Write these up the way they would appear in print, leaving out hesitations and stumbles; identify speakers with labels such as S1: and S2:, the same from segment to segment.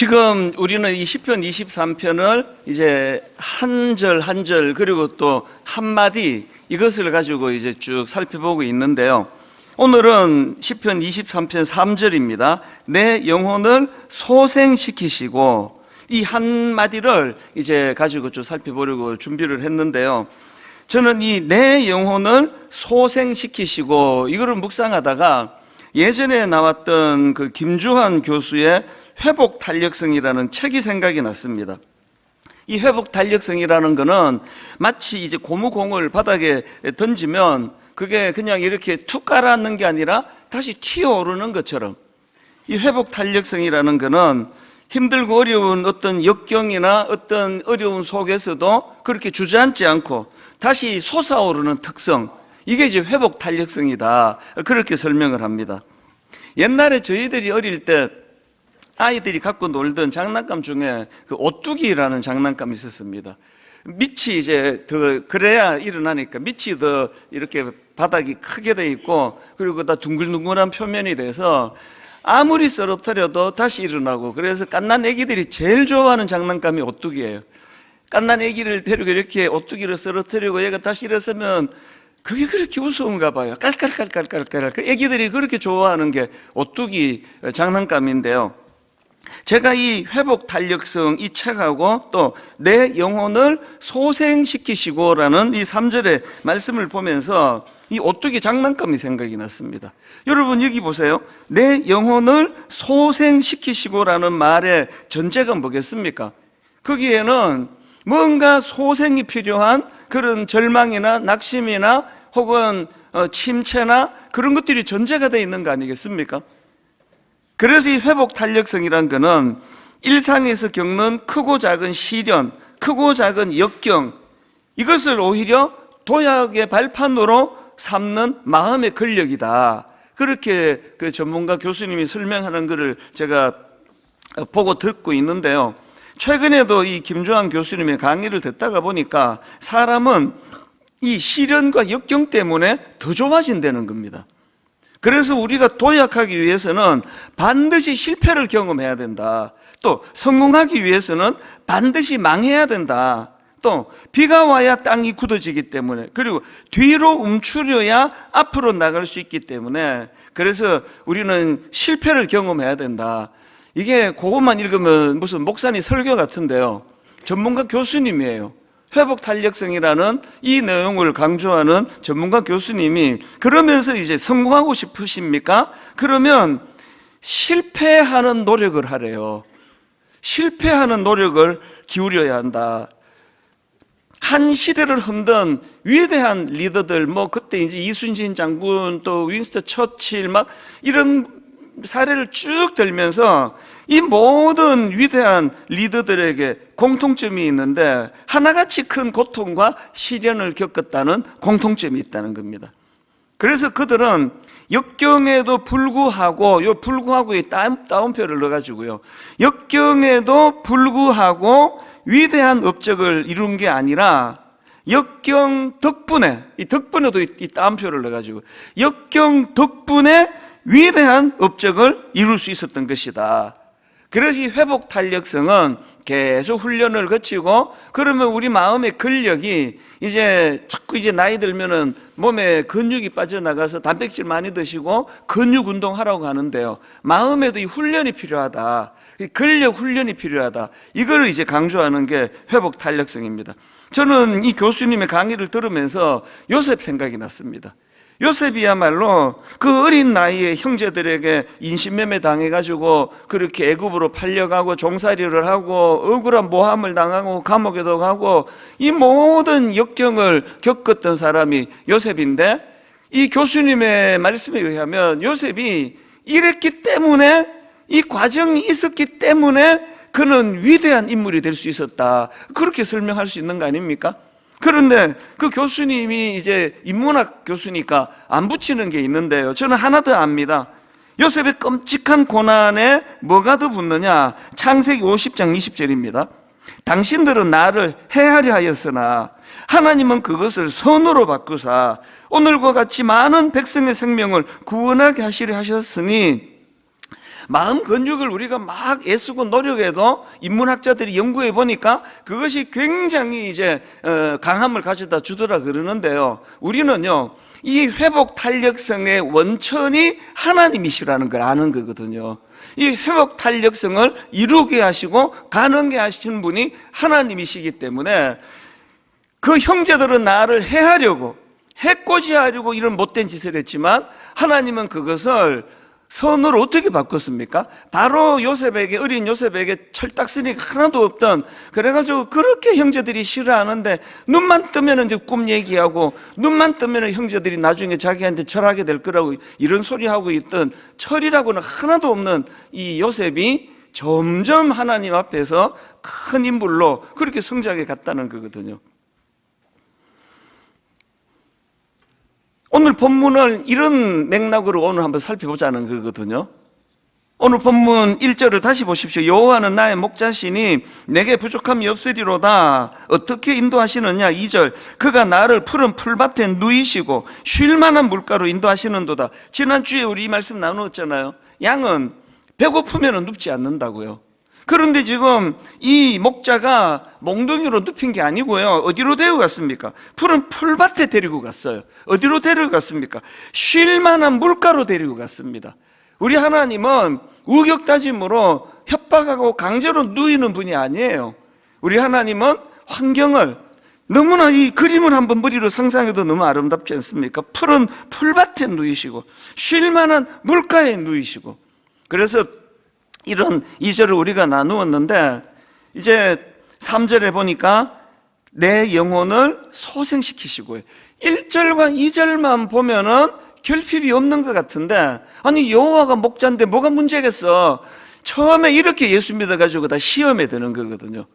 S1: 지금 우리는 이 시편 23편을 이제 한 절 한 절 그리고 또 한마디 이것을 가지고 이제 쭉 살펴보고 있는데요. 오늘은 시편 23편 3절입니다. 내 영혼을 소생시키시고, 이 한마디를 이제 가지고 쭉 살펴보려고 준비를 했는데요. 저는 이 내 영혼을 소생시키시고 이거를 묵상하다가 예전에 나왔던 그 김주환 교수의 회복 탄력성이라는 책이 생각이 났습니다. 이 회복 탄력성이라는 거는 마치 이제 고무공을 바닥에 던지면 그게 그냥 이렇게 툭 깔아앉는 게 아니라 다시 튀어오르는 것처럼, 이 회복 탄력성이라는 거는 힘들고 어려운 어떤 역경이나 어떤 어려운 속에서도 그렇게 주저앉지 않고 다시 솟아오르는 특성, 이게 이제 회복 탄력성이다, 그렇게 설명을 합니다. 옛날에 저희들이 어릴 때 아이들이 갖고 놀던 장난감 중에 그 오뚜기라는 장난감이 있었습니다. 밑이 이제 더 그래야 일어나니까 밑이 더 이렇게 바닥이 크게 돼 있고, 그리고 다 둥글둥글한 표면이 돼서 아무리 쓰러뜨려도 다시 일어나고, 그래서 갓난 애기들이 제일 좋아하는 장난감이 오뚜기예요. 갓난 애기를 데리고 이렇게 오뚜기를 쓰러뜨리고 얘가 다시 일어서면 그게 그렇게 우스운가 봐요. 깔깔깔깔깔깔. 그 애기들이 그렇게 좋아하는 게 오뚜기 장난감인데요. 제가 이 회복 탄력성 이 책하고 또 내 영혼을 소생시키시고라는 이 3절의 말씀을 보면서 이 오뚜기 장난감이 생각이 났습니다. 여러분 여기 보세요. 내 영혼을 소생시키시고라는 말의 전제가 뭐겠습니까? 거기에는 뭔가 소생이 필요한 그런 절망이나 낙심이나 혹은 침체나 그런 것들이 전제가 되어 있는 거 아니겠습니까? 그래서 이 회복 탄력성이란 거는 일상에서 겪는 크고 작은 시련, 크고 작은 역경, 이것을 오히려 도약의 발판으로 삼는 마음의 근력이다, 그렇게 그 전문가 교수님이 설명하는 것을 제가 보고 듣고 있는데요. 최근에도 이 김주환 교수님의 강의를 듣다가 보니까 사람은 이 시련과 역경 때문에 더 좋아진다는 겁니다. 그래서 우리가 도약하기 위해서는 반드시 실패를 경험해야 된다. 또 성공하기 위해서는 반드시 망해야 된다. 또 비가 와야 땅이 굳어지기 때문에, 그리고 뒤로 움츠려야 앞으로 나갈 수 있기 때문에, 그래서 우리는 실패를 경험해야 된다. 이게 그것만 읽으면 무슨 목사님 설교 같은데요. 전문가 교수님이에요. 회복 탄력성이라는 이 내용을 강조하는 전문가 교수님이 그러면서 이제 성공하고 싶으십니까? 그러면 실패하는 노력을 하래요. 실패하는 노력을 기울여야 한다. 한 시대를 흔든 위대한 리더들, 뭐 그때 이제 이순신 장군 또 윈스턴 처칠 막 이런 사례를 쭉 들면서 이 모든 위대한 리더들에게 공통점이 있는데 하나같이 큰 고통과 시련을 겪었다는 공통점이 있다는 겁니다. 그래서 그들은 역경에도 불구하고, 요 불구하고에 따옴표를 넣어가지고요, 역경에도 불구하고 위대한 업적을 이룬 게 아니라 역경 덕분에, 이 덕분에도 이 따옴표를 넣어가지고 역경 덕분에 위대한 업적을 이룰 수 있었던 것이다. 그래서 이 회복 탄력성은 계속 훈련을 거치고, 그러면 우리 마음의 근력이 이제 자꾸 이제 나이 들면은 몸에 근육이 빠져나가서 단백질 많이 드시고 근육 운동하라고 하는데요. 마음에도 이 훈련이 필요하다. 이 근력 훈련이 필요하다. 이거를 이제 강조하는 게 회복 탄력성입니다. 저는 이 교수님의 강의를 들으면서 요셉 생각이 났습니다. 요셉이야말로 그 어린 나이에 형제들에게 인신매매 당해가지고 그렇게 애굽으로 팔려가고 종살이를 하고 억울한 모함을 당하고 감옥에도 가고 이 모든 역경을 겪었던 사람이 요셉인데, 이 교수님의 말씀에 의하면 요셉이 이랬기 때문에, 이 과정이 있었기 때문에 그는 위대한 인물이 될 수 있었다, 그렇게 설명할 수 있는 거 아닙니까? 그런데 그 교수님이 이제 인문학 교수니까 안 붙이는 게 있는데요, 저는 하나 더 압니다. 요셉의 끔찍한 고난에 뭐가 더 붙느냐? 창세기 50장 20절입니다. 당신들은 나를 해하려 하였으나 하나님은 그것을 선으로 바꾸사 오늘과 같이 많은 백성의 생명을 구원하게 하시려 하셨으니 마음 근육을 우리가 막 애쓰고 노력해도 인문학자들이 연구해 보니까 그것이 굉장히 이제 강함을 가져다 주더라 그러는데요. 우리는요, 이 회복 탄력성의 원천이 하나님이시라는 걸 아는 거거든요. 이 회복 탄력성을 이루게 하시고 가능하게 하시는 분이 하나님이시기 때문에 그 형제들은 나를 해하려고, 해코지하려고 이런 못된 짓을 했지만 하나님은 그것을 선으로 어떻게 바꿨습니까? 바로 요셉에게, 어린 요셉에게 철딱서니가 하나도 없던, 그래가지고 그렇게 형제들이 싫어하는데 눈만 뜨면 이제 꿈 얘기하고 눈만 뜨면 형제들이 나중에 자기한테 절하게 될 거라고 이런 소리 하고 있던, 철이라고는 하나도 없는 이 요셉이 점점 하나님 앞에서 큰 인물로 그렇게 성장해 갔다는 거거든요. 오늘 본문을 이런 맥락으로 오늘 한번 살펴보자는 거거든요. 오늘 본문 1절을 다시 보십시오. 여호와는 나의 목자시니 내게 부족함이 없으리로다. 어떻게 인도하시느냐? 2절, 그가 나를 푸른 풀밭에 누이시고 쉴 만한 물가로 인도하시는도다. 지난주에 우리 이 말씀 나누었잖아요. 양은 배고프면 눕지 않는다고요. 그런데 지금 이 목자가 몽둥이로 눕힌 게 아니고요. 어디로 데려갔습니까? 푸른 풀밭에 데리고 갔어요. 어디로 데려갔습니까? 쉴 만한 물가로 데리고 갔습니다. 우리 하나님은 우격다짐으로 협박하고 강제로 누이는 분이 아니에요. 우리 하나님은 환경을, 너무나 이 그림을 한번 머리로 상상해도 너무 아름답지 않습니까? 푸른 풀밭에 누이시고 쉴 만한 물가에 누이시고. 그래서 이런 2절을 우리가 나누었는데, 이제 3절에 보니까 내 영혼을 소생시키시고요. 1절과 2절만 보면은 결핍이 없는 것 같은데, 아니 여호와가 목자인데 뭐가 문제겠어? 처음에 이렇게 예수 믿어가지고 다 시험에 드는 거거든요.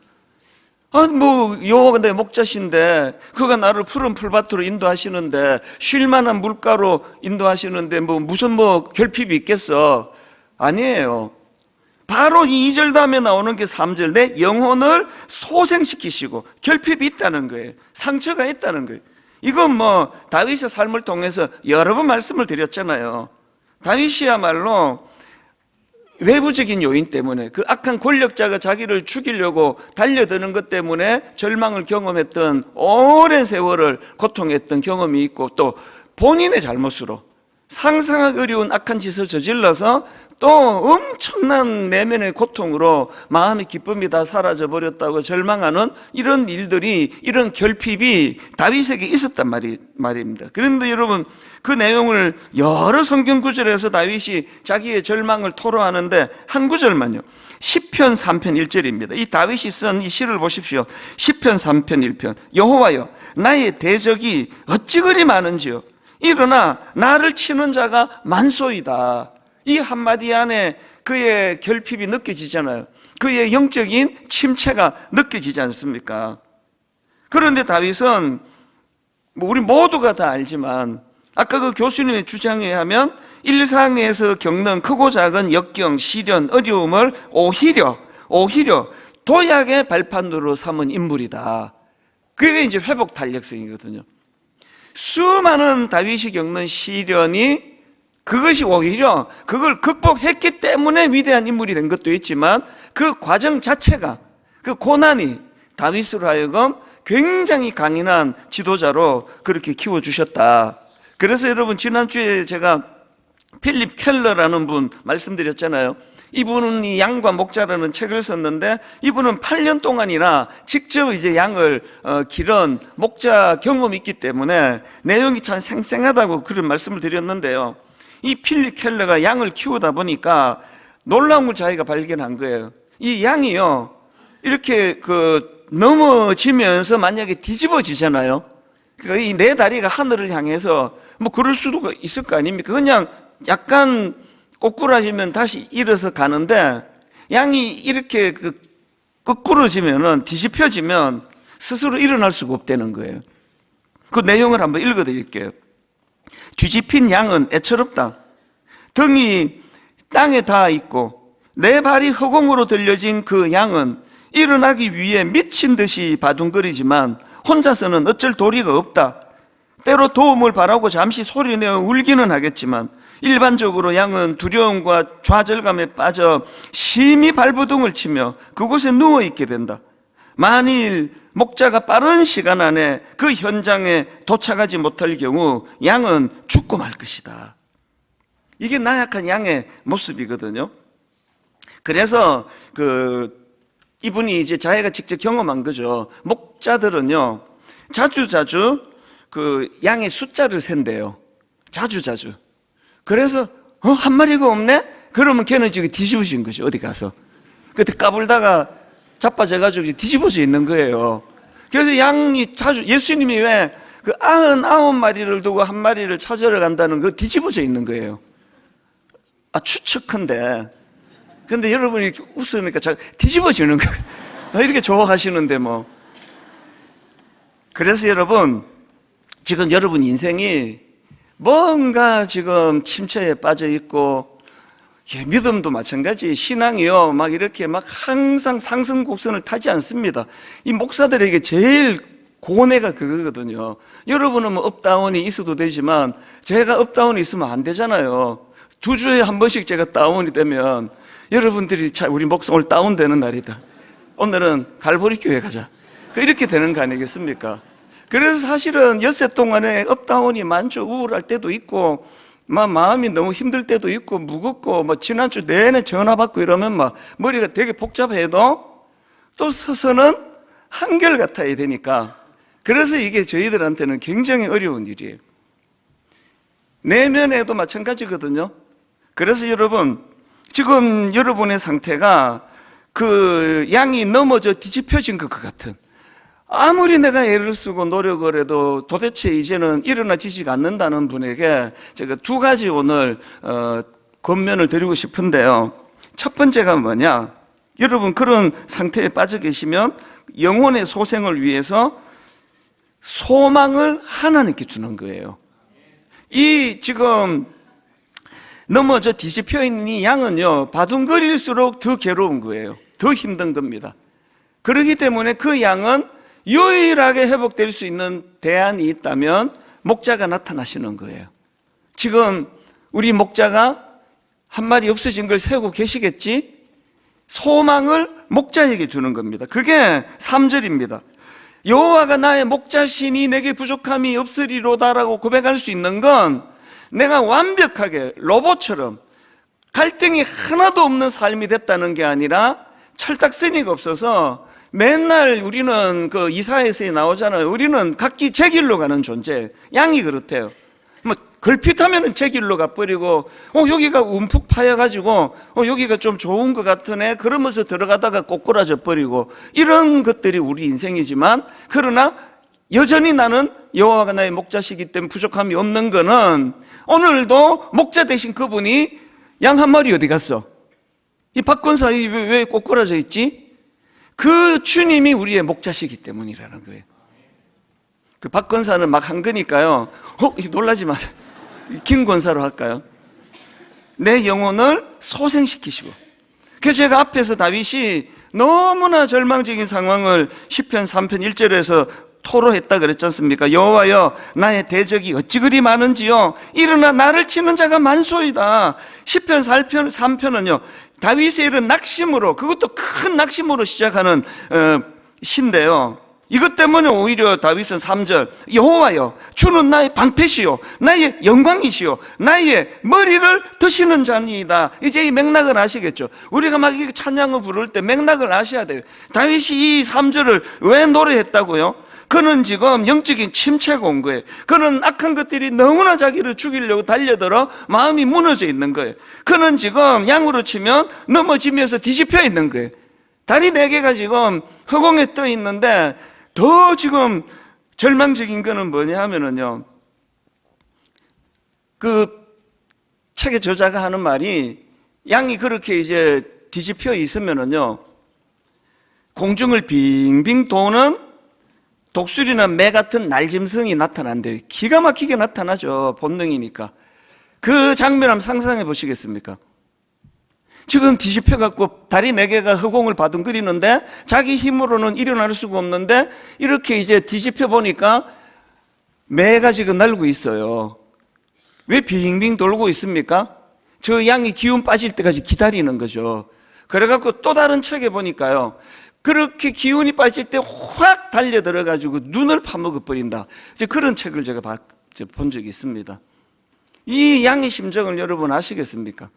S1: 아니 뭐 여호와가 내 목자신데 그가 나를 푸른 풀밭으로 인도하시는데 쉴 만한 물가로 인도하시는데 무슨 결핍이 있겠어? 아니에요. 바로 이 2절 다음에 나오는 게 3절, 내 영혼을 소생시키시고. 결핍이 있다는 거예요. 상처가 있다는 거예요. 이건 다윗의 삶을 통해서 여러 번 말씀을 드렸잖아요. 다윗이야말로 외부적인 요인 때문에, 그 악한 권력자가 자기를 죽이려고 달려드는 것 때문에 절망을 경험했던, 오랜 세월을 고통했던 경험이 있고, 또 본인의 잘못으로 상상하기 어려운 악한 짓을 저질러서 또 엄청난 내면의 고통으로 마음의 기쁨이 다 사라져 버렸다고 절망하는 이런 일들이, 이런 결핍이 다윗에게 있었단 말입니다. 그런데 여러분, 그 내용을 여러 성경 구절에서 다윗이 자기의 절망을 토로하는데 한 구절만요, 시편 3편 1절입니다. 이 다윗이 쓴 이 시를 보십시오. 시편 3편 1편, 여호와여 나의 대적이 어찌 그리 많은지요, 일어나 나를 치는 자가 만소이다. 이 한마디 안에 그의 결핍이 느껴지잖아요. 그의 영적인 침체가 느껴지지 않습니까? 그런데 다윗은 우리 모두가 다 알지만, 아까 그 교수님의 주장에 의하면 일상에서 겪는 크고 작은 역경, 시련, 어려움을 오히려 도약의 발판으로 삼은 인물이다. 그게 이제 회복 탄력성이거든요. 수많은 다윗이 겪는 시련이, 그것이 오히려 그걸 극복했기 때문에 위대한 인물이 된 것도 있지만, 그 과정 자체가, 그 고난이 다윗으로 하여금 굉장히 강인한 지도자로 그렇게 키워주셨다. 그래서 여러분, 지난주에 제가 필립 켈러라는 분 말씀드렸잖아요. 이분이 양과 목자라는 책을 썼는데, 이분은 8년 동안이나 직접 이제 양을 기른 목자 경험이 있기 때문에 내용이 참 생생하다고 그런 말씀을 드렸는데요. 이 필립 켈러가 양을 키우다 보니까 놀라운 걸 자기가 발견한 거예요. 이 양이요, 이렇게 넘어지면서 만약에 뒤집어지잖아요. 그러니까 이 네 다리가 하늘을 향해서 그럴 수도 있을 거 아닙니까? 그냥 약간 꼬꾸라지면 다시 일어서 가는데, 양이 이렇게 거꾸러지면은, 뒤집혀지면 스스로 일어날 수가 없다는 거예요. 그 내용을 한번 읽어 드릴게요. 뒤집힌 양은 애처롭다. 등이 땅에 닿아 있고 내 발이 허공으로 들려진 그 양은 일어나기 위해 미친 듯이 바둥거리지만 혼자서는 어쩔 도리가 없다. 때로 도움을 바라고 잠시 소리내어 울기는 하겠지만 일반적으로 양은 두려움과 좌절감에 빠져 심히 발버둥을 치며 그곳에 누워 있게 된다. 만일 목자가 빠른 시간 안에 그 현장에 도착하지 못할 경우 양은 죽고 말 것이다. 이게 나약한 양의 모습이거든요. 그래서 이분이 이제 자기가 직접 경험한 거죠. 목자들은요, 자주 양의 숫자를 센대요. 자주. 그래서 한 마리가 없네? 그러면 걔는 지금 뒤집어진 거죠. 어디 가서. 그때 까불다가 자빠져가지고 뒤집어져 있는 거예요. 그래서 양이 예수님이 왜 그 99마리를 두고 한 마리를 찾으러 간다는 그 뒤집어져 있는 거예요. 추측한데. 근데 여러분이 웃으니까 뒤집어지는 거예요. 이렇게 좋아하시는데 뭐. 그래서 여러분, 지금 여러분 인생이 뭔가 지금 침체에 빠져 있고, 믿음도 마찬가지, 신앙이요, 막 이렇게 막 항상 상승 곡선을 타지 않습니다. 이 목사들에게 제일 고뇌가 그거거든요. 여러분은 뭐 업다운이 있어도 되지만 제가 업다운이 있으면 안 되잖아요. 2주에 한 번씩 제가 다운이 되면 여러분들이 우리 목사 오늘 다운되는 날이다. 오늘은 갈보리 교회 가자. 이렇게 되는 거 아니겠습니까? 그래서 사실은 엿새 동안에 업다운이 많죠. 우울할 때도 있고, 마음이 너무 힘들 때도 있고, 무겁고, 지난주 내내 전화 받고 이러면 머리가 되게 복잡해도 또 서서는 한결같아야 되니까. 그래서 이게 저희들한테는 굉장히 어려운 일이에요. 내면에도 마찬가지거든요. 그래서 여러분, 지금 여러분의 상태가 그 양이 넘어져 뒤집혀진 것 같은, 아무리 내가 애를 쓰고 노력을 해도 도대체 이제는 일어나지지가 않는다는 분에게 제가 2가지 오늘 권면을 드리고 싶은데요. 첫 번째가 뭐냐? 여러분 그런 상태에 빠져 계시면 영혼의 소생을 위해서 소망을 하나님께 주는 거예요. 이 지금 넘어져 뒤집혀 있는 이 양은요, 바둥거릴수록 더 괴로운 거예요. 더 힘든 겁니다. 그렇기 때문에 그 양은 유일하게 회복될 수 있는 대안이 있다면 목자가 나타나시는 거예요. 지금 우리 목자가 한 마리 없어진 걸 세우고 계시겠지? 소망을 목자에게 주는 겁니다. 그게 3절입니다. 여호와가 나의 목자시니 내게 부족함이 없으리로다라고 고백할 수 있는 건 내가 완벽하게 로봇처럼 갈등이 하나도 없는 삶이 됐다는 게 아니라 철딱서니가 없어서 맨날 우리는 그 이사야서에 나오잖아요. 우리는 각기 제 길로 가는 존재. 양이 그렇대요. 걸핏하면은 제 길로 가버리고, 여기가 움푹 파여가지고, 여기가 좀 좋은 것 같으네. 그러면서 들어가다가 꼬꾸라져 버리고, 이런 것들이 우리 인생이지만, 그러나 여전히 나는 여호와가 나의 목자시기 때문에 부족함이 없는 거는 오늘도 목자 대신 그분이 양 한 마리 어디 갔어? 이 박권사 왜 꼬꾸라져 있지? 그 주님이 우리의 목자시기 때문이라는 거예요. 그 박권사는 막 한 거니까요. 놀라지 마세요. 김 권사로 할까요? 내 영혼을 소생시키시고. 그래서 제가 앞에서 다윗이 너무나 절망적인 상황을 시편 3편 1절에서 토로했다 그랬지 않습니까? 여호와여 나의 대적이 어찌 그리 많은지요. 일어나 나를 치는 자가 많소이다. 시편 3편은요 다윗의 이런 낙심으로, 그것도 큰 낙심으로 시작하는 시인데요, 이것 때문에 오히려 다윗은 3절 여호와여 주는 나의 방패시요 나의 영광이시요 나의 머리를 드시는 자니이다. 이제 이 맥락을 아시겠죠? 우리가 막 이 찬양을 부를 때 맥락을 아셔야 돼요. 다윗이 이 3절을 왜 노래했다고요? 그는 지금 영적인 침체가 온 거예요. 그는 악한 것들이 너무나 자기를 죽이려고 달려들어 마음이 무너져 있는 거예요. 그는 지금 양으로 치면 넘어지면서 뒤집혀 있는 거예요. 다리 4개가 지금 허공에 떠 있는데 더 지금 절망적인 거는 뭐냐 하면은요, 그 책의 저자가 하는 말이, 양이 그렇게 이제 뒤집혀 있으면은요 공중을 빙빙 도는 독수리나 매 같은 날짐승이 나타난대요. 기가 막히게 나타나죠. 본능이니까. 그 장면 한번 상상해 보시겠습니까? 지금 뒤집혀갖고 다리 4개가 허공을 바둥거리는데 자기 힘으로는 일어날 수가 없는데 이렇게 이제 뒤집혀 보니까 매가 지금 날고 있어요. 왜 빙빙 돌고 있습니까? 저 양이 기운 빠질 때까지 기다리는 거죠. 그래갖고 또 다른 책에 보니까요, 그렇게 기운이 빠질 때 확 달려들어가지고 눈을 파먹어 버린다, 이제 그런 책을 제가 본 적이 있습니다. 이 양의 심정을 여러분 아시겠습니까?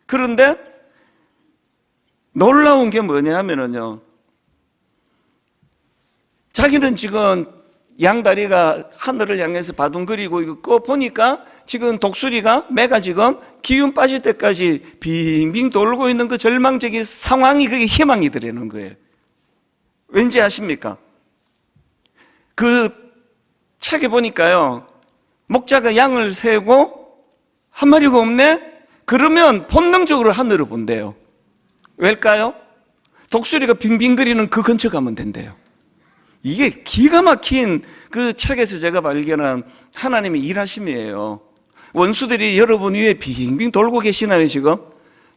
S1: 그런데 놀라운 게 뭐냐 하면은요, 자기는 지금 양다리가 하늘을 향해서 바둥거리고 있고, 보니까 지금 독수리가 매가 지금 기운 빠질 때까지 빙빙 돌고 있는 그 절망적인 상황이, 그게 희망이 되는 거예요. 왠지 아십니까? 그 책에 보니까요, 목자가 양을 세고 한 마리가 없네? 그러면 본능적으로 하늘을 본대요. 왜일까요? 독수리가 빙빙거리는 그 근처 가면 된대요. 이게 기가 막힌 그 책에서 제가 발견한 하나님의 일하심이에요. 원수들이 여러분 위에 빙빙 돌고 계시나요, 지금?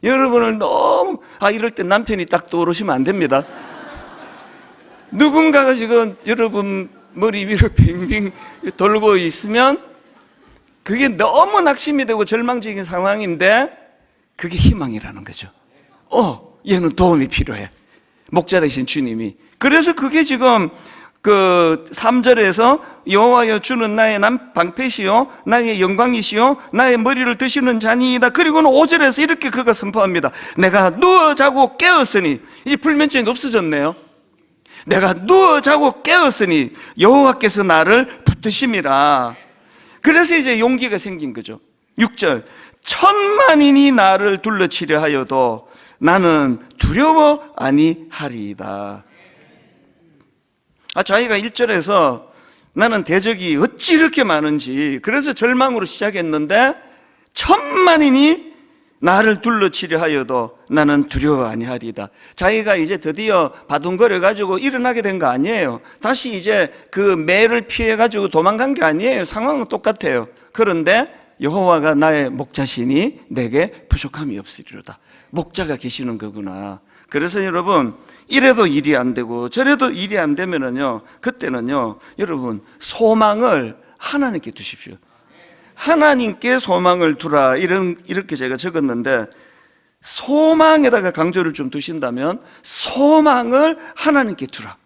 S1: 여러분을 너무, 이럴 때 남편이 딱 떠오르시면 안 됩니다. 누군가가 지금 여러분 머리 위로 빙빙 돌고 있으면 그게 너무 낙심이 되고 절망적인 상황인데, 그게 희망이라는 거죠. 얘는 도움이 필요해. 목자 되신 주님이. 그래서 그게 지금 그 3절에서 여호와여 주는 나의 방패시요 나의 영광이시요 나의 머리를 드시는 자니이다. 그리고는 5절에서 이렇게 그가 선포합니다. 내가 누워 자고 깨었으니, 이제 불면증이 없어졌네요. 내가 누워 자고 깨었으니 여호와께서 나를 붙드심이라. 그래서 이제 용기가 생긴 거죠. 6절, 천만인이 나를 둘러치려 하여도 나는 두려워 아니하리이다. 자기가 1절에서 나는 대적이 어찌 이렇게 많은지, 그래서 절망으로 시작했는데, 천만인이 나를 둘러치려 하여도 나는 두려워 아니하리이다. 자기가 이제 드디어 바둥거려 가지고 일어나게 된 거 아니에요. 다시 이제 그 매를 피해 가지고 도망간 게 아니에요. 상황은 똑같아요. 그런데 여호와가 나의 목자시니 내게 부족함이 없으리로다. 목자가 계시는 거구나. 그래서 여러분, 이래도 일이 안 되고 저래도 일이 안 되면은요, 그때는요, 여러분, 소망을 하나님께 두십시오. 하나님께 소망을 두라, 이렇게 제가 적었는데, 소망에다가 강조를 좀 두신다면 소망을 하나님께 두라.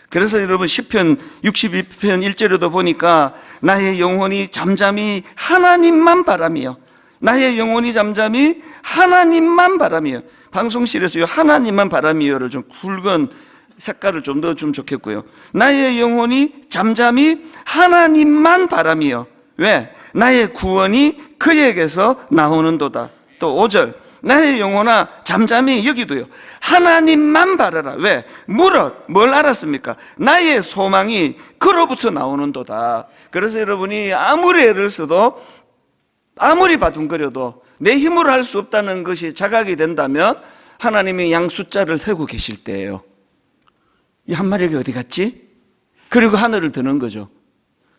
S1: 그래서 여러분 시편 62편 1절에도 보니까 나의 영혼이 잠잠히 하나님만 바라며, 나의 영혼이 잠잠히 하나님만 바라며, 방송실에서 하나님만 바라며를 좀 굵은 색깔을 좀 넣어주면 좋겠고요. 나의 영혼이 잠잠히 하나님만 바라며. 왜? 나의 구원이 그에게서 나오는도다. 또 5절, 나의 영혼아 잠잠히, 여기도요, 하나님만 바라라. 왜? 뭘 알았습니까? 나의 소망이 그로부터 나오는도다. 그래서 여러분이 아무리 애를 써도, 아무리 바둥거려도 내 힘으로 할 수 없다는 것이 자각이 된다면, 하나님이 양 숫자를 세고 계실 때예요. 이 한 마리가 어디 갔지? 그리고 하늘을 드는 거죠.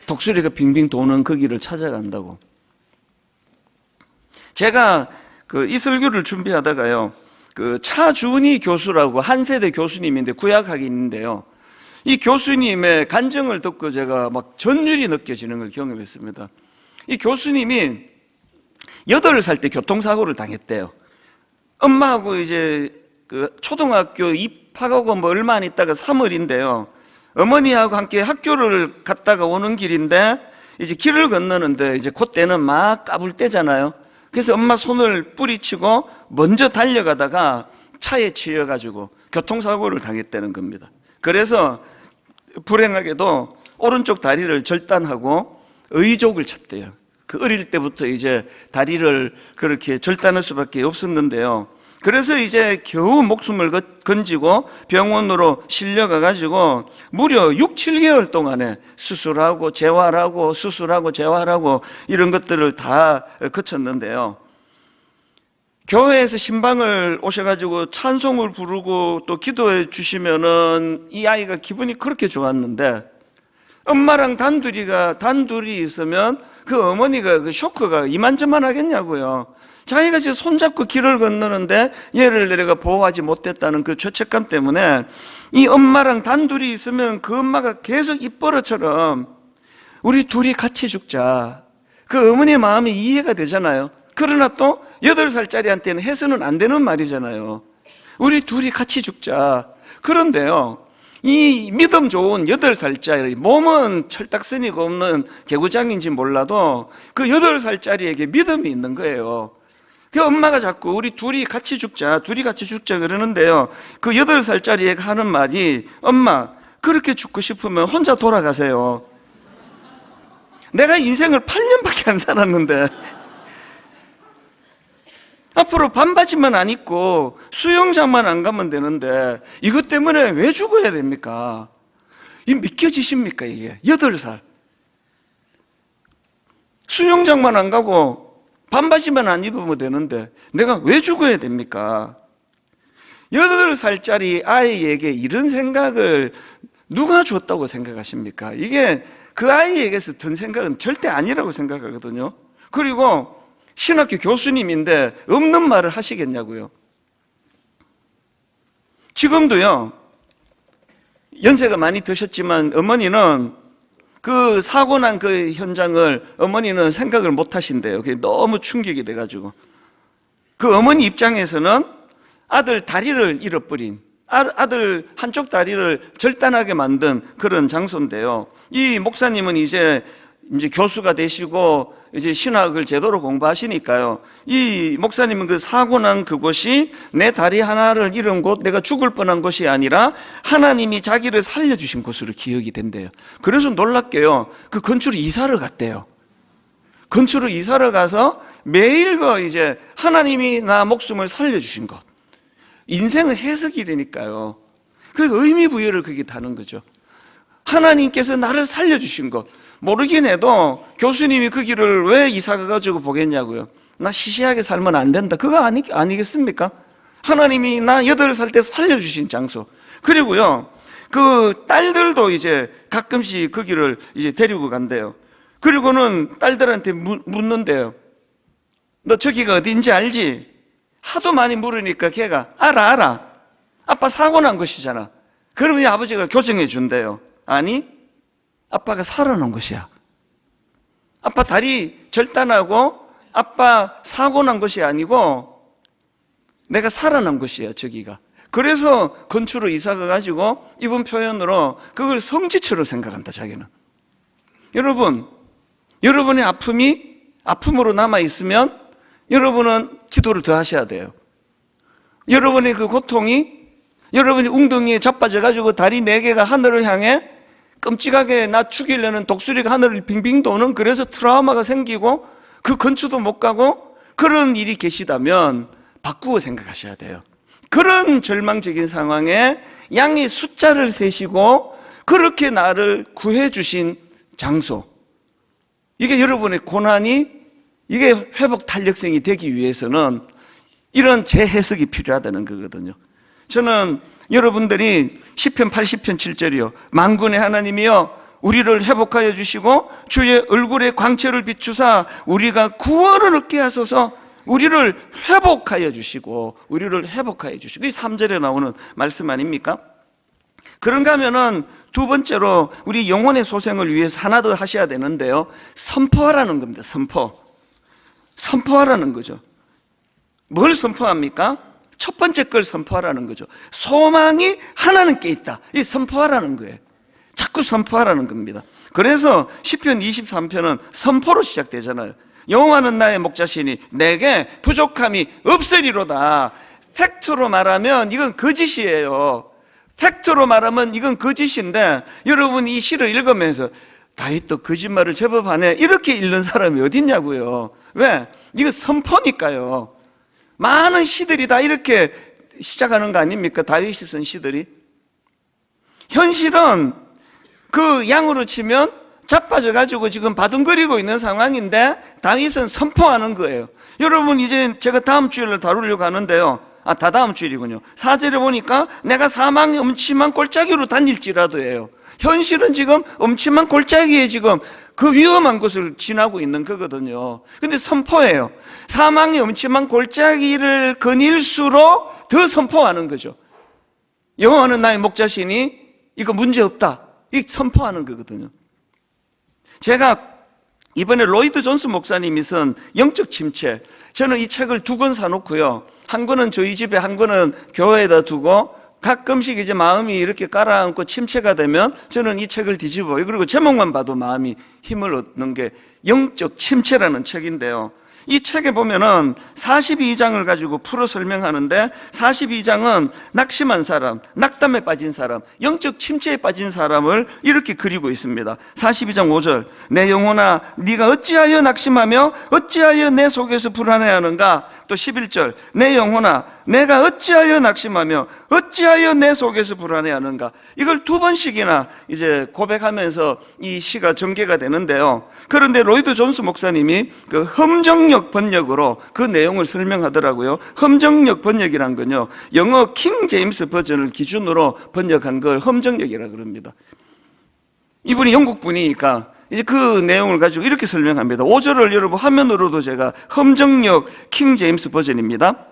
S1: 독수리가 빙빙 도는 그 길을 찾아간다고. 제가 이 설교를 준비하다가요, 차준희 교수라고 한 세대 교수님인데 구약학인인데요, 이 교수님의 간증을 듣고 제가 막 전율이 느껴지는 걸 경험했습니다. 이 교수님이 8살 때 교통사고를 당했대요. 엄마하고 이제 초등학교 입학하고 얼마 안 있다가 3월인데요, 어머니하고 함께 학교를 갔다가 오는 길인데, 이제 길을 건너는데 이제 그때는 막 까불 때잖아요. 그래서 엄마 손을 뿌리치고 먼저 달려가다가 차에 치여가지고 교통사고를 당했다는 겁니다. 그래서 불행하게도 오른쪽 다리를 절단하고 의족을 쳤대요. 어릴 때부터 이제 다리를 그렇게 절단할 수밖에 없었는데요. 그래서 이제 겨우 목숨을 건지고 병원으로 실려가가지고 무려 6, 7개월 동안에 수술하고 재활하고 수술하고 재활하고 이런 것들을 다 거쳤는데요. 교회에서 신방을 오셔가지고 찬송을 부르고 또 기도해 주시면은 이 아이가 기분이 그렇게 좋았는데, 엄마랑 단둘이 있으면 그 어머니가 그 쇼크가 이만저만 하겠냐고요. 자기가 지금 손잡고 길을 건너는데 얘를 내가 보호하지 못했다는 그 죄책감 때문에 이 엄마랑 단둘이 있으면 그 엄마가 계속 입버릇처럼 우리 둘이 같이 죽자, 그 어머니의 마음이 이해가 되잖아요. 그러나 또 8살짜리한테는 해서는 안 되는 말이잖아요. 우리 둘이 같이 죽자. 그런데요, 이 믿음 좋은 8살짜리, 몸은 철딱서니가 없는 개구장인지 몰라도 그 8살짜리에게 믿음이 있는 거예요. 그 엄마가 자꾸 우리 둘이 같이 죽자 그러는데요, 그 8살짜리애가 하는 말이, 엄마, 그렇게 죽고 싶으면 혼자 돌아가세요. 내가 인생을 8년밖에 안 살았는데 앞으로 반바지만 안 입고 수영장만 안 가면 되는데 이것 때문에 왜 죽어야 됩니까? 이 믿겨지십니까? 이게 8살 수영장만 안 가고 반바지만 안 입으면 되는데 내가 왜 죽어야 됩니까? 8살짜리 아이에게 이런 생각을 누가 줬다고 생각하십니까? 이게 그 아이에게서 든 생각은 절대 아니라고 생각하거든요. 그리고 신학교 교수님인데 없는 말을 하시겠냐고요. 지금도요, 연세가 많이 드셨지만 어머니는 그 사고 난 그 현장을 어머니는 생각을 못 하신대요. 그게 너무 충격이 돼가지고. 그 어머니 입장에서는 아들 다리를 잃어버린, 아들 한쪽 다리를 절단하게 만든 그런 장소인데요. 이 목사님은 이제 교수가 되시고 이제 신학을 제대로 공부하시니까요, 이 목사님은 그 사고 난 그곳이 내 다리 하나를 잃은 곳, 내가 죽을 뻔한 곳이 아니라 하나님이 자기를 살려주신 곳으로 기억이 된대요. 그래서 놀랍게요, 그 건축으로 이사를 갔대요. 건축으로 이사를 가서 매일 이제 하나님이 나 목숨을 살려주신 것, 인생은 해석이라니까요. 그 의미 부여를 그게 다는 거죠. 하나님께서 나를 살려주신 것, 모르긴 해도 교수님이 그 길을 왜 이사 가가지고 보겠냐고요. 나 시시하게 살면 안 된다, 그거 아니겠습니까? 하나님이 나 8살 때 살려주신 장소. 그리고요, 그 딸들도 이제 가끔씩 그 길을 이제 데리고 간대요. 그리고는 딸들한테 묻는데요, 너 저기가 어딘지 알지? 하도 많이 물으니까 걔가 알아. 아빠 사고 난 것이잖아. 그러면 아버지가 교정해 준대요. 아니, 아빠가 살아난 것이야. 아빠 다리 절단하고 아빠 사고 난 것이 아니고 내가 살아난 것이야, 저기가. 그래서 건축으로 이사가 가지고 이번 표현으로 그걸 성지처럼 생각한다, 자기는. 여러분, 여러분의 아픔이 아픔으로 남아있으면 여러분은 기도를 더 하셔야 돼요. 여러분의 그 고통이 여러분이 웅덩이에 자빠져가지고 다리 4개가 하늘을 향해 끔찍하게 나 죽이려는 독수리가 하늘을 빙빙 도는, 그래서 트라우마가 생기고 그 근처도 못 가고 그런 일이 계시다면 바꾸어 생각하셔야 돼요. 그런 절망적인 상황에 양의 숫자를 세시고 그렇게 나를 구해주신 장소, 이게 여러분의 고난이 이게 회복 탄력성이 되기 위해서는 이런 재해석이 필요하다는 거거든요. 저는 여러분들이 시편 80편 7절이요, 만군의 하나님이여 우리를 회복하여 주시고 주의 얼굴에 광채를 비추사 우리가 구원을 얻게 하소서. 우리를 회복하여 주시고 우리를 회복하여 주시고, 이 3절에 나오는 말씀 아닙니까? 그런가 하면은 두 번째로 우리 영혼의 소생을 위해서 하나 더 하셔야 되는데요, 선포하라는 겁니다. 선포하라는 거죠. 뭘 선포합니까? 첫 번째 걸 선포하라는 거죠. 소망이 하나님께 있다, 이 선포하라는 거예요. 자꾸 선포하라는 겁니다. 그래서 시편 23편은 선포로 시작되잖아요. 여호와는 나의 목자시니 내게 부족함이 없으리로다. 팩트로 말하면 이건 거짓이에요. 팩트로 말하면 이건 거짓인데, 여러분 이 시를 읽으면서 다윗도 거짓말을 제법 하네, 이렇게 읽는 사람이 어딨냐고요. 왜? 이거 선포니까요. 많은 시들이 다 이렇게 시작하는 거 아닙니까? 다윗이 쓴 시들이. 현실은 그 양으로 치면 자빠져가지고 지금 바둥거리고 있는 상황인데 다윗은 선포하는 거예요. 여러분, 이제 제가 다음 주일로 다루려고 하는데요, 다 다음 주일이군요. 4절에 보니까 내가 사망의 음침한 골짜기로 다닐지라도예요. 현실은 지금 음침한 골짜기에 지금 그 위험한 곳을 지나고 있는 거거든요. 근데 선포해요. 사망의 음침한 골짜기를 거닐수록 더 선포하는 거죠. 여호와는 나의 목자시니 이거 문제없다, 이 선포하는 거거든요. 제가 이번에 로이드 존스 목사님이 쓴 영적 침체, 저는 이 책을 2권 사놓고요, 한 권은 저희 집에, 한 권은 교회에다 두고 가끔씩 이제 마음이 이렇게 가라앉고 침체가 되면 저는 이 책을 뒤집어요. 그리고 제목만 봐도 마음이 힘을 얻는 게 영적 침체라는 책인데요, 이 책에 보면은 42장을 가지고 풀어 설명하는데, 42장은 낙심한 사람, 낙담에 빠진 사람, 영적 침체에 빠진 사람을 이렇게 그리고 있습니다. 42장 5절, 내 영혼아 네가 어찌하여 낙심하며 어찌하여 내 속에서 불안해하는가. 또 11절, 내 영혼아 내가 어찌하여 낙심하며 어찌하여 내 속에서 불안해하는가. 이걸 2번씩이나 이제 고백하면서 이 시가 전개가 되는데요, 그런데 로이드 존스 목사님이 그 험정력 번역으로 그 내용을 설명하더라고요. 험정력 번역이란 건요, 영어 킹 제임스 버전을 기준으로 번역한 걸 험정력이라 그럽니다. 이분이 영국 분이니까 이제 그 내용을 가지고 이렇게 설명합니다. 5절을 여러분 화면으로도 제가, 험정력 킹 제임스 버전입니다.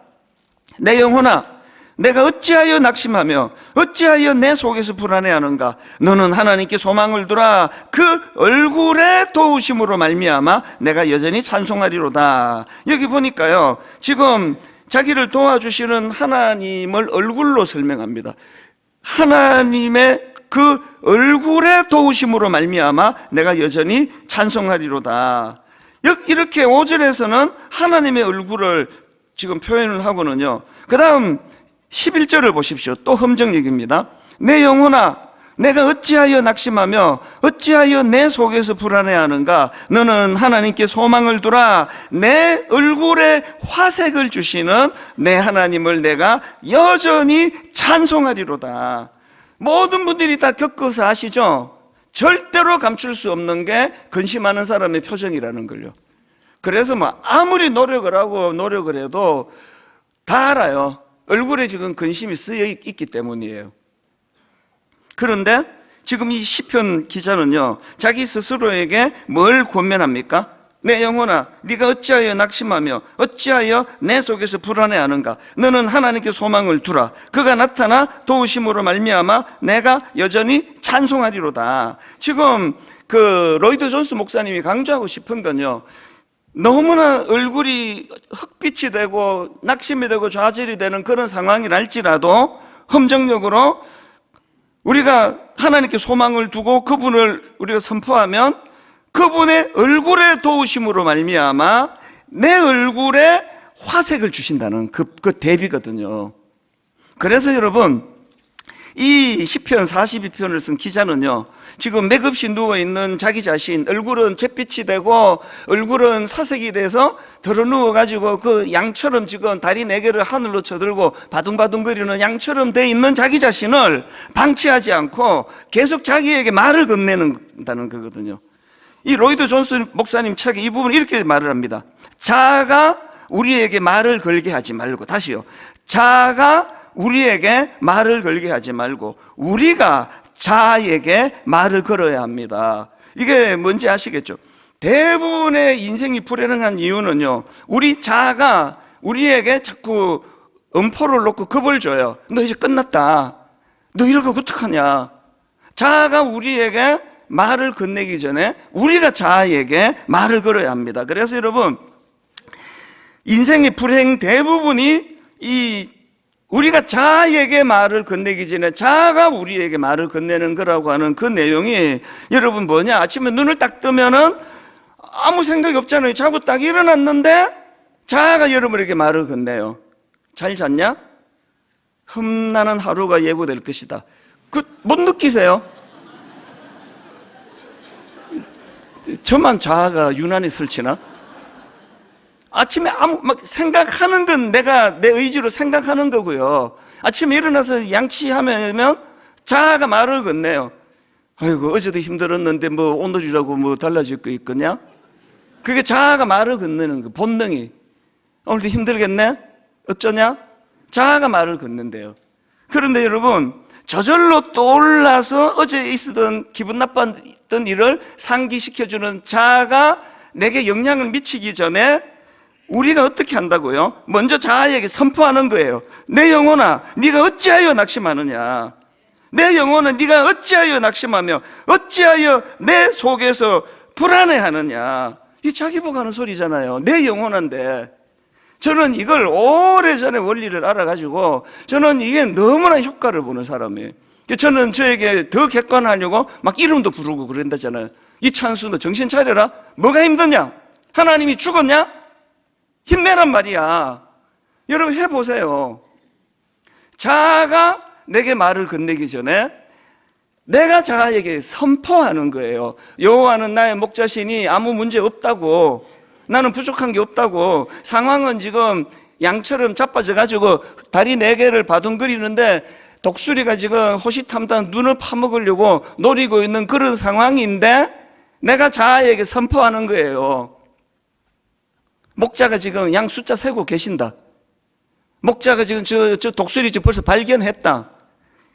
S1: 내 영혼아 내가 어찌하여 낙심하며 어찌하여 내 속에서 불안해하는가. 너는 하나님께 소망을 두라. 그 얼굴의 도우심으로 말미암아 내가 여전히 찬송하리로다. 여기 보니까요, 지금 자기를 도와주시는 하나님을 얼굴로 설명합니다. 하나님의 그 얼굴의 도우심으로 말미암아 내가 여전히 찬송하리로다. 이렇게 5절에서는 하나님의 얼굴을 지금 표현을 하고는요, 그 다음 11절을 보십시오. 또 험정력입니다. 내 영혼아 내가 어찌하여 낙심하며 어찌하여 내 속에서 불안해하는가. 너는 하나님께 소망을 두라. 내 얼굴에 화색을 주시는 내 하나님을 내가 여전히 찬송하리로다. 모든 분들이 다 겪어서 아시죠? 절대로 감출 수 없는 게 근심하는 사람의 표정이라는 걸요. 그래서 뭐 아무리 노력을 하고 노력을 해도 다 알아요. 얼굴에 지금 근심이 쓰여 있기 때문이에요. 그런데 지금 이 시편 기자는요, 자기 스스로에게 뭘 권면합니까? 내 영혼아 네가 어찌하여 낙심하며 어찌하여 내 속에서 불안해하는가. 너는 하나님께 소망을 두라. 그가 나타나 도우심으로 말미암아 내가 여전히 찬송하리로다. 지금 그 로이드 존스 목사님이 강조하고 싶은 건요, 너무나 얼굴이 흑빛이 되고 낙심이 되고 좌절이 되는 그런 상황이 날지라도 험정력으로 우리가 하나님께 소망을 두고 그분을 우리가 선포하면 그분의 얼굴의 도우심으로 말미암아 내 얼굴에 화색을 주신다는 그 대비거든요. 그래서 여러분, 이 시편 42편을 쓴 기자는요, 지금 맥없이 누워있는 자기 자신, 얼굴은 잿빛이 되고 얼굴은 사색이 돼서 들어 누워가지고 그 양처럼 지금 다리 4개를 하늘로 쳐들고 바둥바둥거리는 양처럼 돼 있는 자기 자신을 방치하지 않고 계속 자기에게 말을 건네는다는 거거든요. 이 로이드 존스 목사님 책에 이 부분 이렇게 말을 합니다. 자아가 우리에게 말을 걸게 하지 말고, 다시요, 자아가 우리에게 말을 걸게 하지 말고 우리가 자아에게 말을 걸어야 합니다. 이게 뭔지 아시겠죠? 대부분의 인생이 불행한 이유는요, 우리 자아가 우리에게 자꾸 엄포를 놓고 겁을 줘요. 너 이제 끝났다. 너 이러고 어떡하냐. 자아가 우리에게 말을 건네기 전에 우리가 자아에게 말을 걸어야 합니다. 그래서 여러분, 인생의 불행 대부분이 우리가 자아에게 말을 건네기 전에 자아가 우리에게 말을 건네는 거라고 하는 그 내용이 여러분 뭐냐? 아침에 눈을 딱 뜨면은 아무 생각이 없잖아요. 자고 딱 일어났는데 자아가 여러분에게 말을 건네요. 잘 잤냐? 험난한 하루가 예고될 것이다. 못 느끼세요? 저만 자아가 유난히 설치나? 아침에 생각하는 건 내가 내 의지로 생각하는 거고요. 아침에 일어나서 양치하면 자아가 말을 건네요. 아이고, 어제도 힘들었는데 뭐 오늘이라고 뭐 달라질 거 있겠냐? 그게 자아가 말을 건네는 거, 본능이. 오늘도 힘들겠네? 어쩌냐? 자아가 말을 건넨대요. 그런데 여러분, 저절로 떠올라서 어제 있었던 기분 나빴던 일을 상기시켜주는 자아가 내게 영향을 미치기 전에 우리가 어떻게 한다고요? 먼저 자아에게 선포하는 거예요. 내 영혼아 네가 어찌하여 낙심하느냐. 내 영혼아 네가 어찌하여 낙심하며 어찌하여 내 속에서 불안해하느냐? 이 자기 보고 하는 소리잖아요. 내 영혼한데. 저는 이걸 오래전에 원리를 알아가지고 저는 이게 너무나 효과를 보는 사람이에요. 저는 저에게 더 객관하려고 막 이름도 부르고 그런다잖아요. 이찬수 너 정신 차려라. 뭐가 힘드냐? 하나님이 죽었냐? 힘내란 말이야. 여러분 해보세요. 자아가 내게 말을 건네기 전에 내가 자아에게 선포하는 거예요. 여호와는 나의 목자시니 아무 문제 없다고, 나는 부족한 게 없다고, 상황은 지금 양처럼 자빠져 가지고 다리 4개를 바둥거리는데 독수리가 지금 호시탐탐 눈을 파먹으려고 노리고 있는 그런 상황인데 내가 자아에게 선포하는 거예요. 목자가 지금 양 숫자 세고 계신다. 목자가 지금 저 독수리 지금 벌써 발견했다.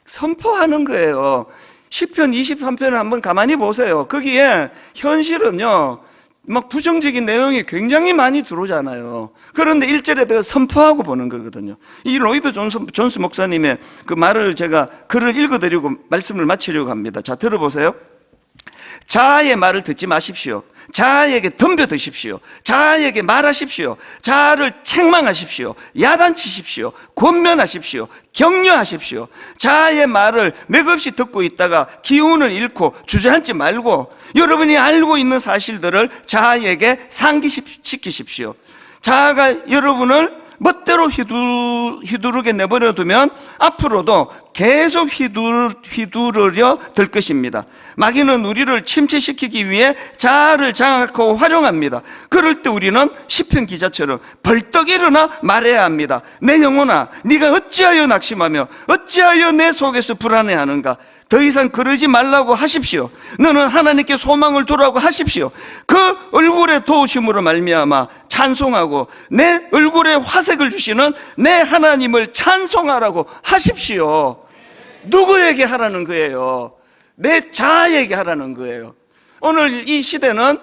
S1: 선포하는 거예요. 시편 23편을 한번 가만히 보세요. 거기에 현실은요, 막 부정적인 내용이 굉장히 많이 들어오잖아요. 그런데 1절에 내가 선포하고 보는 거거든요. 이 로이드 존스 목사님의 그 말을 제가 글을 읽어드리고 말씀을 마치려고 합니다. 자, 들어보세요. 자아의 말을 듣지 마십시오. 자아에게 덤벼드십시오. 자아에게 말하십시오. 자아를 책망하십시오. 야단치십시오. 권면하십시오. 격려하십시오. 자아의 말을 맥없이 듣고 있다가 기운을 잃고 주저앉지 말고 여러분이 알고 있는 사실들을 자아에게 상기시키십시오. 자아가 여러분을 멋대로 휘두르게 내버려 두면 앞으로도 계속 휘두르려 들 것입니다. 마귀는 우리를 침체시키기 위해 자아를 장악하고 활용합니다. 그럴 때 우리는 시편 기자처럼 벌떡 일어나 말해야 합니다. 내 영혼아, 네가 어찌하여 낙심하며 어찌하여 내 속에서 불안해하는가? 더 이상 그러지 말라고 하십시오. 너는 하나님께 소망을 두라고 하십시오. 그 얼굴의 도우심으로 말미암아 찬송하고 내 얼굴에 화색을 주시는 내 하나님을 찬송하라고 하십시오. 누구에게 하라는 거예요? 내 자아에게 하라는 거예요. 오늘 이 시대는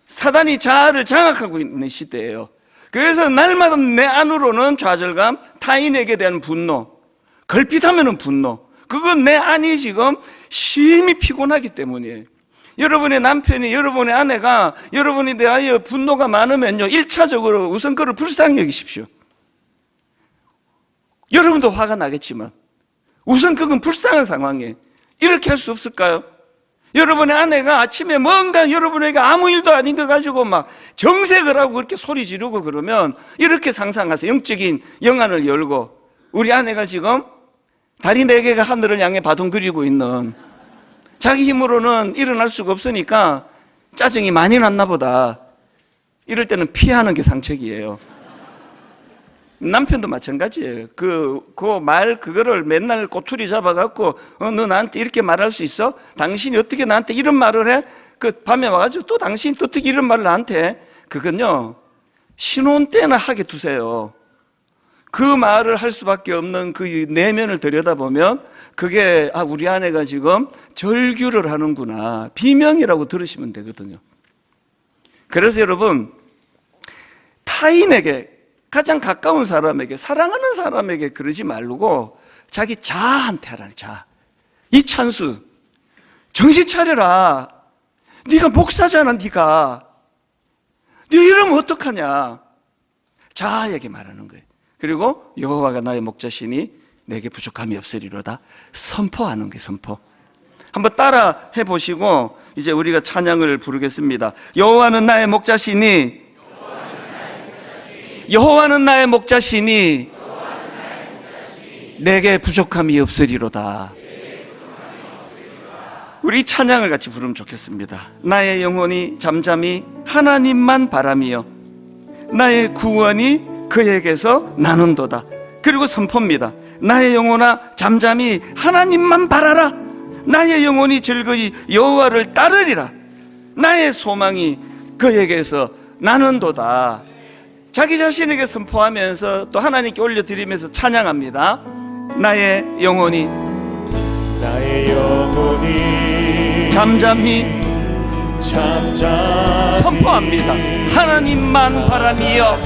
S1: 사단이 자아를 장악하고 있는 시대예요. 그래서 날마다 내 안으로는 좌절감, 타인에게 대한 분노, 걸핏하면 분노, 그건 내 안이 지금 심히 피곤하기 때문이에요. 여러분의 남편이, 여러분의 아내가 여러분에 대하여 분노가 많으면요, 1차적으로 우선 그를 불쌍히 여기십시오. 여러분도 화가 나겠지만 우선 그건 불쌍한 상황이에요. 이렇게 할 수 없을까요? 여러분의 아내가 아침에 뭔가 여러분에게 아무 일도 아닌 거 가지고 막 정색을 하고 그렇게 소리 지르고 그러면 이렇게 상상하세요. 영적인 영안을 열고 우리 아내가 지금 다리 4개가 하늘을 향해 바둥거리고 있는, 자기 힘으로는 일어날 수가 없으니까 짜증이 많이 났나 보다. 이럴 때는 피하는 게 상책이에요. 남편도 마찬가지예요. 그거를 맨날 꼬투리 잡아갖고 너 나한테 이렇게 말할 수 있어? 당신이 어떻게 나한테 이런 말을 해? 그 밤에 와가지고 또 당신이 어떻게 이런 말을 나한테 해? 그건요, 신혼 때나 하게 두세요. 그 말을 할 수밖에 없는 그 내면을 들여다보면 그게 우리 아내가 지금 절규를 하는구나, 비명이라고 들으시면 되거든요. 그래서 여러분, 타인에게, 가장 가까운 사람에게, 사랑하는 사람에게 그러지 말고 자기 자아한테 하라니. 자아. 이찬수, 정신 차려라. 네가 목사잖아. 네가 네 이러면 어떡하냐. 자아에게 말하는 거예요. 그리고 여호와가 나의 목자시니 내게 부족함이 없으리로다. 선포하는 게 선포. 한번 따라 해보시고 이제 우리가 찬양을 부르겠습니다. 여호와는 나의 목자시니, 여호와는 나의 목자시니 내게 부족함이 없으리로다. 우리 찬양을 같이 부르면 좋겠습니다. 나의 영혼이 잠잠히 하나님만 바라며 나의 구원이 그에게서 나는도다. 그리고 선포입니다. 나의 영혼아 잠잠히 하나님만 바라라. 나의 영혼이 즐거이 여호와를 따르리라. 나의 소망이 그에게서 나는도다. 자기 자신에게 선포하면서 또 하나님께 올려드리면서 찬양합니다. 나의 영혼이 잠잠히 선포합니다. 하나님만 바라며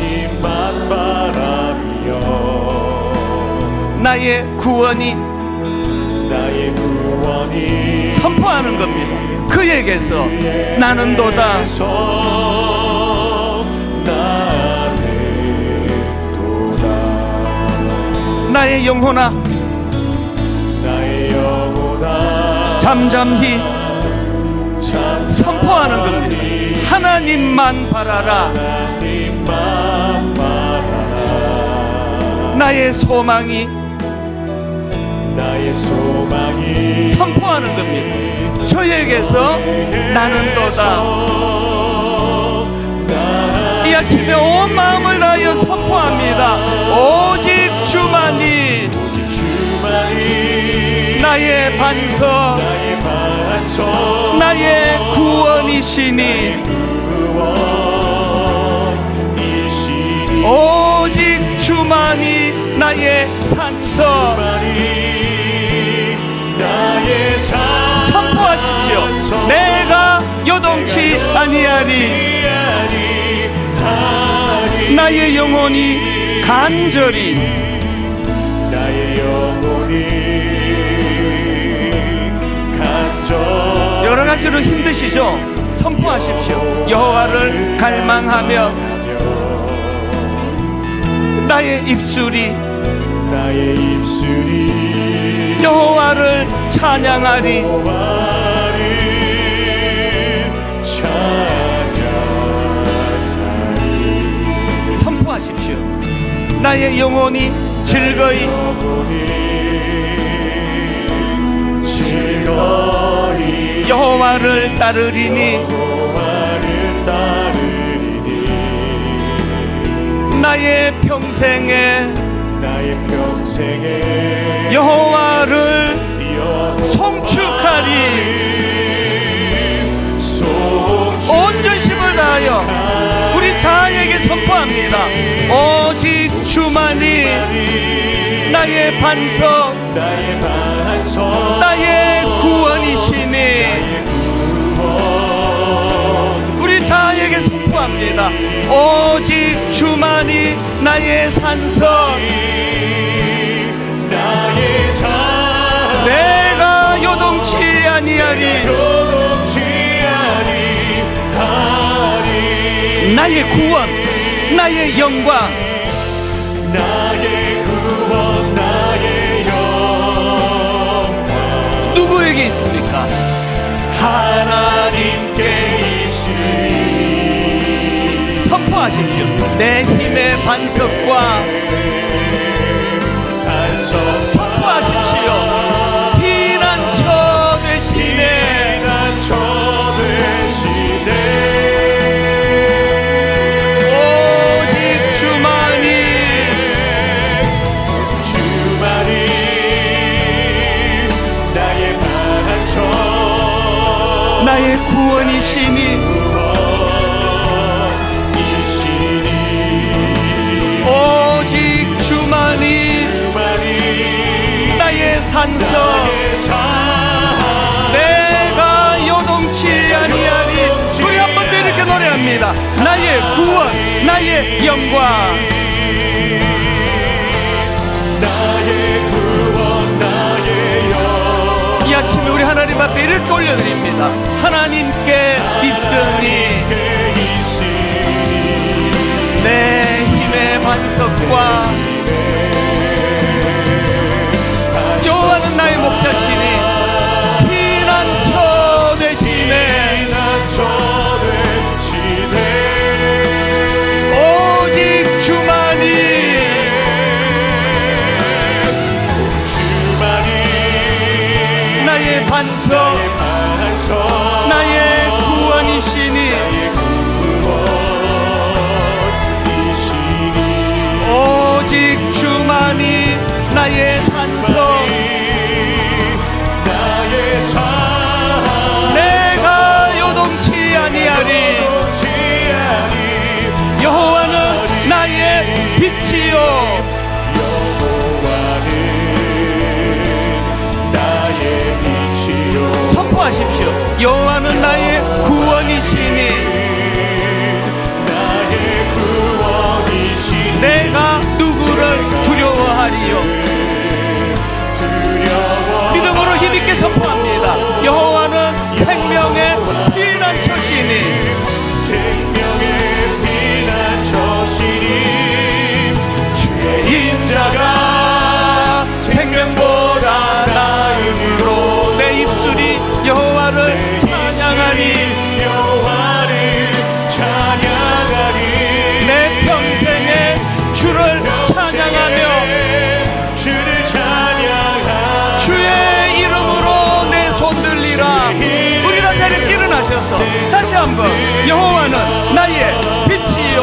S1: 나의 구원이 선포하는 겁니다. 그에게서 나는 도다. 나의 영혼아 잠잠히 선포하는 겁니다. 하나님만 바라라. 나의 소망이 선포하는 겁니다. 저에게서 나는 도다. 이 아침에 온 마음을 다하여 선포합니다. 오직 주만이 나의 반석, 나의 구원이시니 오직 주만이 나의 산성. 선포하십시오. 내가 요동치 아니하리. 나의 영혼이 간절히 여러 가지로 힘드시죠? 선포하십시오. 여호와를 갈망하며 나의 입술이 여호와를 찬양하리. 선포하십시오. 나의 영혼이 즐거이 여호와를 따르리니 나의 평생에 여호와를 송축하리. 온 전심을 다하여 우리 자아에게 선포합니다. 오직 주만이 나의 반석, 나의 구원이시니 우리 자아에게 선포합니다. 오직 주만이 나의 산성, 내가 요동치 아니하리. 나의 구원, 나의 영광, 누구에게 있습니까? 하나님께 있으니. 선포하십시오. 내 힘의 반석과 선포하십시오. 피난처 되시네. 오직 주만이 나의 반석, 나의 구원이시니 오직 주만이 나의 산성, 내가 요동치 아니하리. 우리 한 번 더 이렇게 노래합니다. 나의 구원, 나의 영광, 이 아침에 우리 하나님 앞에 이렇게 올려드립니다. 하나님께 있으니 내 힘의 반석과 여호와는 나의 목자시니 피난처 되시네. 오직 주만이 나의 반석, 나의 구원이시니 오직 주만이 나의 산성, 내가 요동치 아니하리. 여호와는 나의 빛이요 선포하십시오. 여호와는 나의 구원이시니 내가 누구를 두려워하리요. 믿음으로 힘있게 선포합니다.
S2: 생명의 피난처시니 주의 인자가 생명보다 나음으로
S1: 내 입술이 여호와를 찬양하리. 내 평생에 주를 찬양하며 주의 이름으로 내 손 들리라. 우리 다 자리에서 일어나셔서 다시 한번 여호와는 나의 빛이요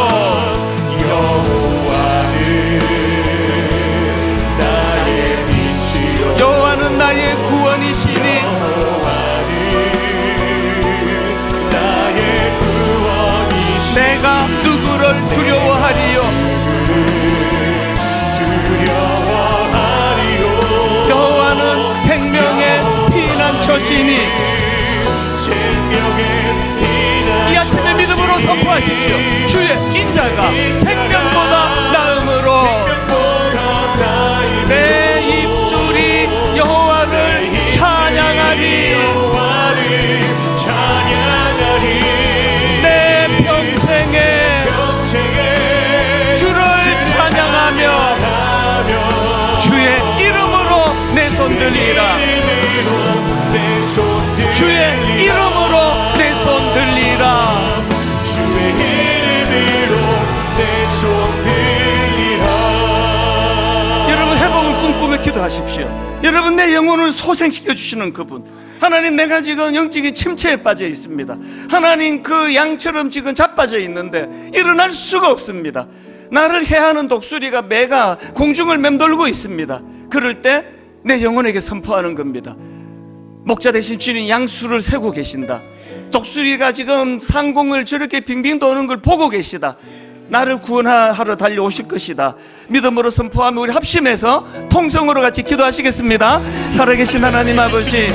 S1: 여호와는 나의 구원이시니 내가 누구를 두려워하리요. 여호와는 생명의 피난처시니 이 아침에 믿음으로 선포하십시오. 주의 인자가 생명보다 나음으로 내 입술이 여호와를 찬양하리. 내 평생에 주를 찬양하며 주의 이름으로 내 손 들리라. 주의 이름으로 내 손 들리라. 여러분 회복을 꿈꾸며 기도하십시오. 여러분 내 영혼을 소생시켜 주시는 그분 하나님, 내가 지금 영적인 침체에 빠져 있습니다. 하나님, 그 양처럼 지금 자빠져 있는데 일어날 수가 없습니다. 나를 해하는 독수리가 매가 공중을 맴돌고 있습니다. 그럴 때 내 영혼에게 선포하는 겁니다. 목자 대신 주님 양수를 세고 계신다. 독수리가 지금 상공을 저렇게 빙빙 도는 걸 보고 계시다. 나를 구원하러 달려오실 것이다. 믿음으로 선포하며 우리 합심해서 통성으로 같이 기도하시겠습니다. 살아계신 하나님 아버지,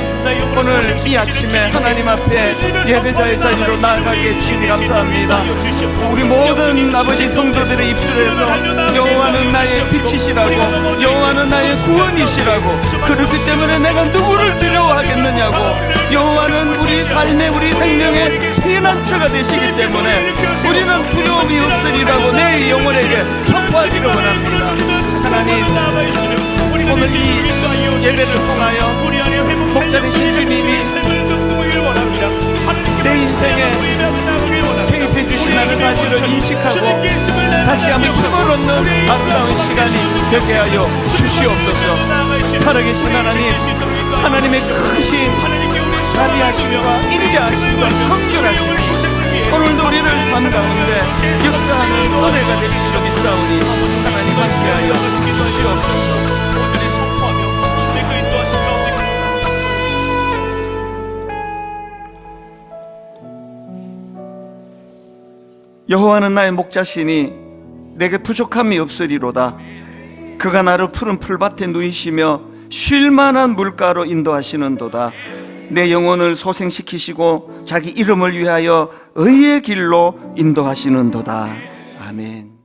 S1: 오늘 이 아침에 하나님 앞에 예배자의 자리로 나아가게 해주시니 감사합니다. 우리 모든 아버지 성도들의 입술에서 여호와는 나의 빛이시라고, 여호와는 나의 구원이시라고, 그렇기 때문에 내가 누구를 두려워하겠느냐고, 여호와는 우리 삶의 우리 생명의 피난처가 되시기 때문에 우리는 두려움이 없으리라고 내 영혼에게 선포하기를 원합니다. 하나님, 오늘 이 예배를 통하여 목자 되신 주님이 내 인생에 개입해 주신다는 사실을 인식하고 다시 한번 힘을 얻는 아름다운 시간이 되게 하여 주시옵소서. 살아계신 하나님, 하나님의 크신 자비하심과 인자하심과 긍휼하심, 오늘도 우리들 삶 가운데 역사하는 은혜가 되시기로 믿사오니 하나님 함께하여 주시옵소서.
S2: 오늘의 선포하며 주님의 그 인도하신 가운데
S1: 여호와는 나의 목자시니 내게 부족함이 없으리로다. 그가 나를 푸른 풀밭에 누이시며 쉴만한 물가로 인도하시는도다. 내 영혼을 소생시키시고 자기 이름을 위하여 의의 길로 인도하시는도다. 아멘.